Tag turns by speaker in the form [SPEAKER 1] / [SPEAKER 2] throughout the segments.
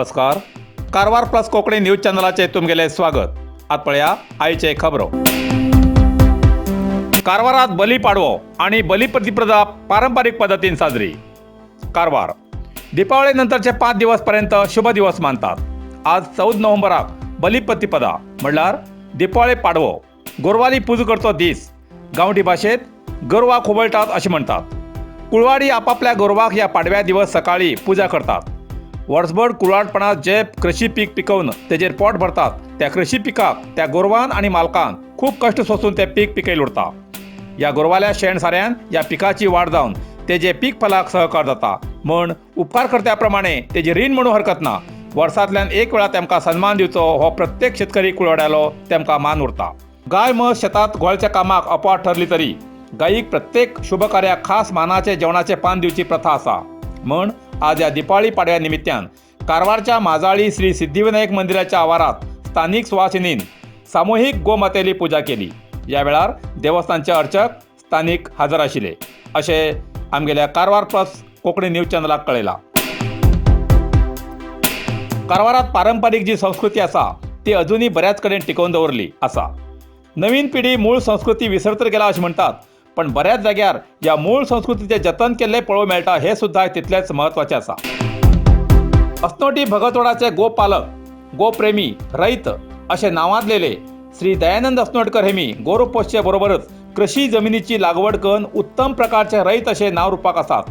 [SPEAKER 1] नमस्कार. Karwar plus Konkani news चॅनलाचे तुमगेले स्वागत. आत पळया आयचे खबरो. कारवारात बली पाडवो आणि बली प्रतिपदा पारंपरिक पद्धतीन साजरी. कारवार दीपावली नंतरचे 5 दिवस पर्यंत शुभ दिवस मानतात. आज 14 नोव्हेंबराक बली प्रतिपदा म्हणल्यार दीपावली पाडवो गोरवाली पूजा करतो दीस. गांवठी भाशेत गोरवा खोबळटात अशें म्हणटात. कुळवाडी आपापल्या गोरवाक ह्या पाडव्या दिवस सकाळी पूजा करतात. वर्सभर कुळवाडपणात जे कृषी पीक पिकवून तेजेर पोट भरतात त्या कृषी पिकाक त्या गोरवान आणि मालकान खूप कष्ट सोसून ते पीक पिकयले उरता. या गोरवाल्या शेण साऱ्यान या पिकाची वाड जावन तेजे पीक फलाक सहकार जाता म्हण उपकार करत्या प्रमाणे तेजी रीण म्हणून हरकत ना. वर्सांतल्यान एक वेळा तेमकां सन्मान दिवचो हो प्रत्येक शेतकरी कुळवाड्यालो तेमकां मान उरता. गाय म्हस शेतात गोळच्या कामाक अपवाद ठरली तरी गायीक प्रत्येक शुभ कार्याक खास मानाचे जेवणाचे पान दिवची प्रथा आसा. म्हण आज या दिपावळी पाडव्या निमित्यान कारवारच्या माजाळी श्री सिद्धिविनायक मंदिराच्या आवारात स्थानिक सुवासिनीन सामुहीक गोमातेली पूजा केली. या वेळार देवस्थानचे अर्चक स्थानिक हजर आशिल्ले अशें आमगेल्या कारवार प्लस कोंकणी न्यूज चॅनलाक कळयला. कारवारात पारंपारीक जी संस्कृती आसा ती अजूनही बऱ्याच कडेन टिकोवन दवरली आसा. नवीन पिढी मूळ संस्कृती विसरत गेला अशें म्हणटात, पण बऱ्याच जाग्यार या मूळ संस्कृतीचे जतन केल्ले पळोवंक मेळटा हे सुद्धा तितलेच महत्वाचे आसा. अस्नोटी भगतवाडाचे गोपालक, गोप्रेमी, रयत अशें नांवाजलेले श्री दयानंद अस्नोटकर हेमी गोरव पोसचे बरोबरच कृषी जमिनीची लागवड करून उत्तम प्रकारचे रयत अशें नांव रुपाक आसात.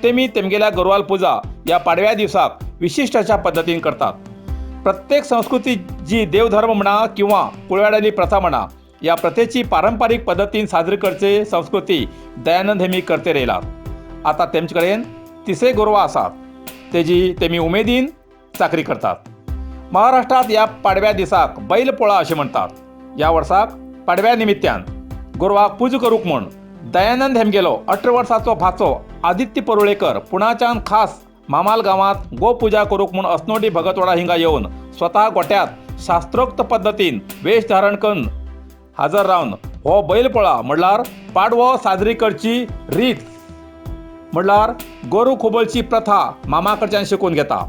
[SPEAKER 1] तेमी तेमगेल्या गोरवाल पुजा या पाडव्या दिसाक विशिश्ट अशा पद्दतीन करतात. प्रत्येक संस्कृती जी देवधर्म म्हणा किंवा कुळवाड्याली प्रथा म्हणा या प्रथेची पारंपरिक पद्धतीन साजरी करचे संस्कृती दयानंद हेमी करते येयलात. आता तेमचे कडेन 30 गोरवां आसात. तेमी उमेदीन चाकरी करतात. महाराष्ट्रात या पाडव्या दिसाक बैल पोळा अशें म्हणटात. या वर्साक पाडव्या निमित्यान गोरवाक पूजा करूंक म्हूण दयानंद हेमगेलो 18 वर्साचो भाचो आदित्य परुळेकर पुण्याच्यान खास मामाल गांवांत गोपुजा करूंक म्हूण अस्नोटी भगतवाडा हिंगा येवन स्वता गोट्यात शास्त्रोक्त पद्दतीन वेश धारण करून हजर रावन हो बैलपोळा म्हणल्यार पाडवो साजरी करची रीत म्हणल्यार गोरू खोबळची प्रथा मामा कडच्यान शिकून घेता.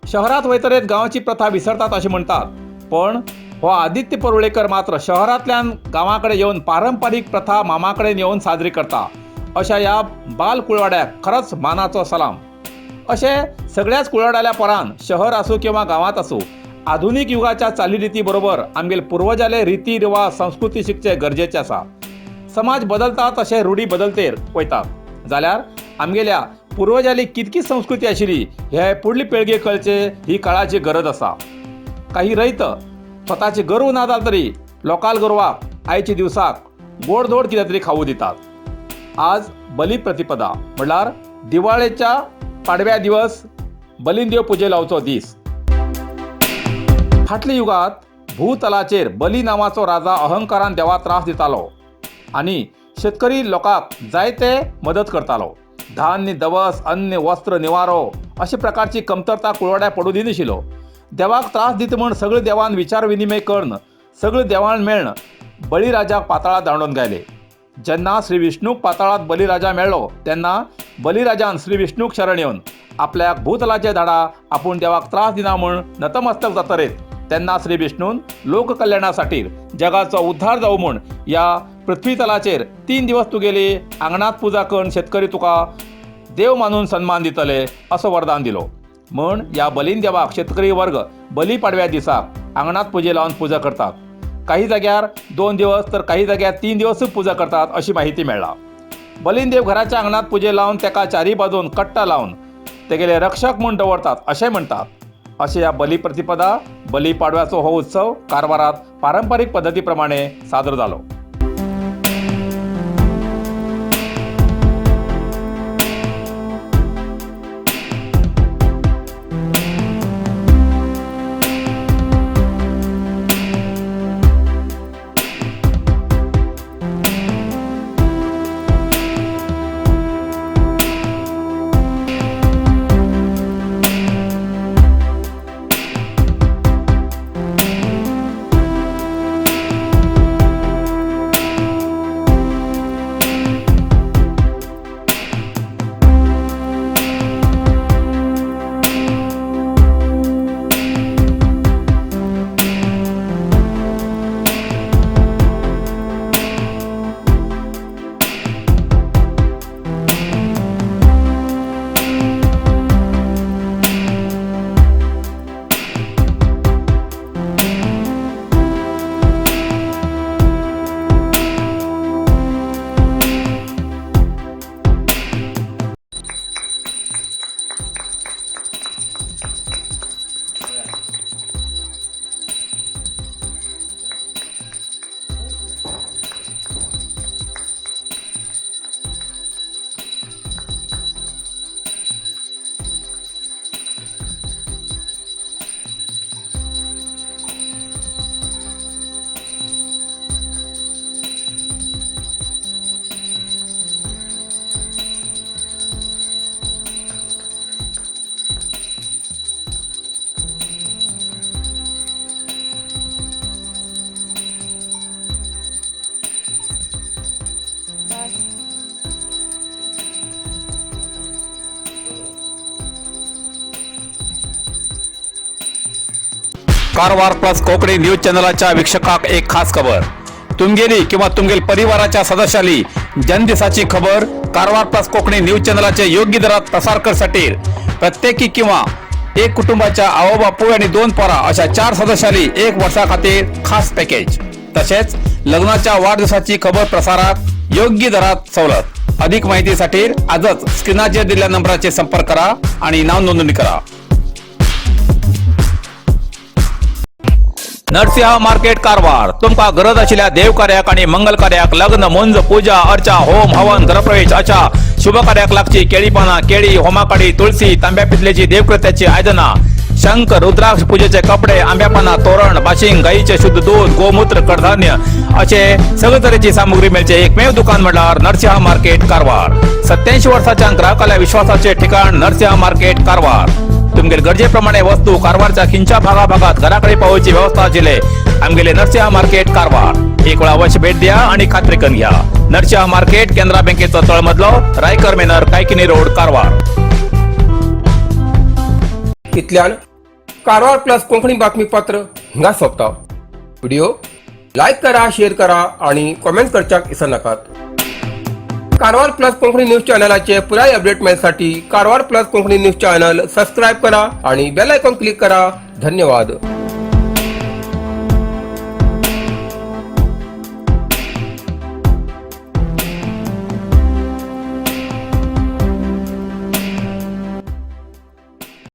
[SPEAKER 1] शहरात वयतरेत गांवाची प्रथा विसरतात अशें म्हणटात, पण हो आदित्य परुळेकर मात्र शहरांतल्यान गांवा कडेन येवन पारंपारीक प्रथा मामा कडेन येवन साजरी करता. अशा या बाल कुळवाड्याक खरोच मानाचो सलाम. अशें सगळ्याच कुळवाड्याल्या पोरान शहर आसूं किंवा गांवांत आसूं आधुनीक युगाच्या चालीरिती बरोबर आमगेले पुर्वजाले रिती रिवाज संस्कृती शिकचे गरजेचे आसा. समाज बदलतात तशें रूढी बदलतेर वयतात जाल्यार आमगेल्या पुर्वजाली कितकी संस्कृती आशिल्ली हे फुडली पिळगे कळचे ही काळाची गरज आसा. काही रयत स्वताची गोरवां ना जाल तरी लोकाल गोरवाक आयच्या दिवसाक गोडधोड कितें तरी खावू दितात. आज बली प्रतिपदा म्हणल्यार दिवाळेच्या पाडव्या दिवस बलीन देव पुजे लावचो दीस. फाटल्या युगात भूतलाचेर बली नांवाचो राजा अहंकारान देवा त्रास दितालो आनी शेतकरी लोकांक जायते मदत करतालो. धान्य, दवस, अन्न, वस्त्र, निवारो अशा प्रकारची कमतरता कुळवाड्या पडू दिनाशिल्लो. देवाक त्रास दिता म्हूण सगळे देवान विचार विनिमय करून सगळे देवान मेळन बळीराजाक पाताळात धांवून गायले. जेन्ना श्री विष्णूक पाताळात बलिराजा मेळ्ळो तेन्ना बलिराजान श्री विष्णूक शरण येवन आपल्याक भूतलाचे धाडा आपूण देवाक त्रास दिना म्हूण नतमस्तक जातरेत तेन्ना श्री विष्णून लोक कल्याणासाठी जगाचो उद्धार जावं म्हूण या पृथ्वी तलाचेर 3 दिवस तुगेली आंगणात पुजा करून शेतकरी तुका देव मानून सन्मान दितले असो वरदान दिलो. म्हण या बलीन देवाक शेतकरी वर्ग बली पाडव्या दिसाक आंगणात पुजे लावन पुजा करतात. काही जाग्यार 2 दिवस तर काही जाग्यार 3 दिवस पुजा करतात अशी माहिती मेळ्ळा. बलीन देव घराच्या आंगणात पुजे लावन तेका चारी बाजून कट्टा लावन तेगेले रक्षक म्हूण दवरतात अशें म्हणटात. अशें ह्या बली प्रतिपदा बली पाडव्याचो हो उत्सव कारवारात पारंपारीक पद्धती प्रमाणे साजरो जालो. कारवार प्लस कोकणी न्यूज चॅनलाच्या वीक्षकाक एक खास खबर. तुमगेली किंवा तुमगेल परिवाराच्या सदस्याली जनदिसाची खबर कारवार प्लस कोकणी न्यूज चॅनलाचे योग्य दरात प्रसार करण्यासाठी प्रत्येकी किंवा एक कुटुंबाच्या आवो बापू आणि 2 पोरा अशा 4 सदस्याली 1 वर्षा खातीर खास पॅकेज. तसेच लग्नाच्या वाढदिवसाची खबर प्रसारात योग्य दरात सवलत. अधिक माहितीसाठी आजच स्क्रीनाचेर दिलेल्या नंबराचे संपर्क करा आणि नाव नोंदणी करा. नरसिंह मार्केट कारवार तुमका गरज असलेल्या देव कार्याक आणि मंगल कार्याक, लग्न, मुंज, पूजा अर्चा, होम हवन, गृहप्रवेश अशा शुभ कार्याक लागची केळी पाना, केळी, होमाकाडी, तुळशी, तांब्या पितलेची देवकृत्याची आयदना, शंख, रुद्राक्ष पूजेचे कपडे, आंब्या पाना, तोरण, बाशिंग, गाईचे शुद्ध दूध, गोमूत्र, कडधान्य असे सगळे तऱ्हेची सामुग्री मिळचे एकमेव दुकान म्हणल्यार नरसिंह मार्केट कारवार. 87 वर्षाच्या ग्राहकाला विश्वासाचे ठिकाण नरसिंह मार्केट कारवार. तुमगेल गरजेप्रमाणे वस्तू कारवारच्या खिंच्या भागाभागात घराकडे पावची व्यवस्था आशिल्ले आमगेले नरसिंह मार्केट कारवार. एक वेळा अवश्य भेट द्या आणि खात्री करून घ्या. नरसिंह मार्केट केंद्रा बँकेचो तळमजलो, रायकर मेनर, कायकिनी रोड, कारवार.
[SPEAKER 2] इतल्यान कारवार प्लस कोंकणी बातमीपत्र हिंगा सोंपता. व्हिडिओ लाईक करा, शेअर करा आणि कमेंट करच्याक विसरू नकात. कारवार प्लस कोंकणी न्यूज चॅनलाचे पुराय अपडेट मिळण्यासाठी Karwar plus Konkani news channel subscribe करा आणि बेल आयकॉन क्लिक करा. धन्यवाद.